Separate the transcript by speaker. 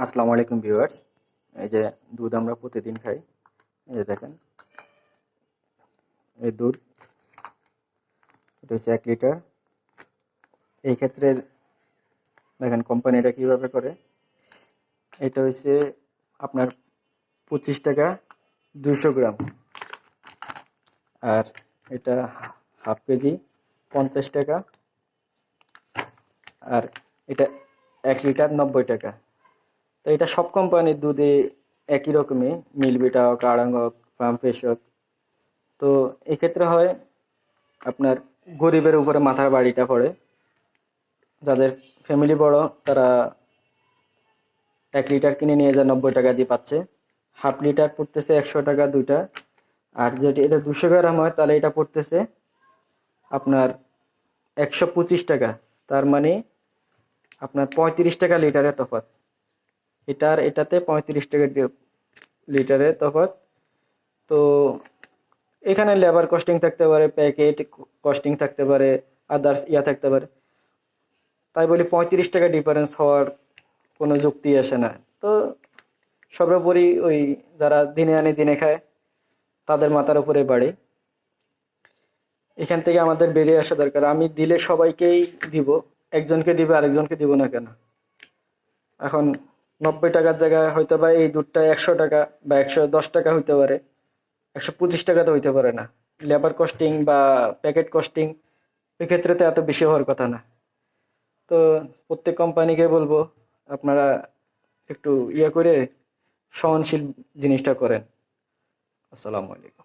Speaker 1: আসসালামু আলাইকুম ভিউয়ার্স। এই যে দুধ আমরা প্রতিদিন খাই। এই যে দেখেন, এই দুধ এটা হচ্ছে 1 লিটার। এই ক্ষেত্রে দেখেন কোম্পানিটা কিভাবে করে। এটা হচ্ছে আপনার 25 টাকা 200 গ্রাম, আর এটা হাফ কেজি 50 টাকা, আর এটা 1 লিটার 90 টাকা। তো এটা সব কোম্পানির দুধে একই রকমই, মিলভিটা হোক, আড়ং হোক, ফার্ম ফ্রেশ হোক। তো এক্ষেত্রে হয় আপনার গরিবের উপরে মাথার বাড়িটা পড়ে। যাদের ফ্যামিলি বড় তারা 1 লিটার কিনে নিয়ে যায় 90 টাকা দিয়ে পাচ্ছে। হাফ লিটার পড়তেছে 100 টাকা দুইটা। আর যেটি এটা 200 গ্রাম হয় তাহলে এটা পড়তেছে আপনার 125 টাকা। তার মানে আপনার 35 টাকা লিটারে তফাৎ। এটার এটাতে 35 টাকা লিটারে তফাৎ। তো এখানে লেবার কস্টিং থাকতে পারে, প্যাকেট কস্টিং থাকতে পারে, আদার্স থাকতে পারে। তাই বলি 35 টাকা ডিফারেন্স হওয়ার কোনো যুক্তি আসে না। তো সর্বোপরি ওই যারা দিনে আনে দিনে খায় তাদের মাথার উপরে বাড়ে। এখান থেকে আমাদের বেরিয়ে আসা দরকার। আমি দিলে সবাইকেই দিব, একজনকে দিবে আরেকজনকে দিব না কেন? এখন 90 টাকার জায়গায় হয়তো বা এই দুধটা 100 টাকা বা 110 টাকা হইতে পারে, 125 টাকা তো হইতে পারে না। লেবার কস্টিং বা প্যাকেট কস্টিং এক্ষেত্রে তো এত বেশি হওয়ার কথা না। তো প্রত্যেক কোম্পানিকে বলবো আপনারা একটু করে সহনশীল জিনিসটা করেন। আসসালামু আলাইকুম।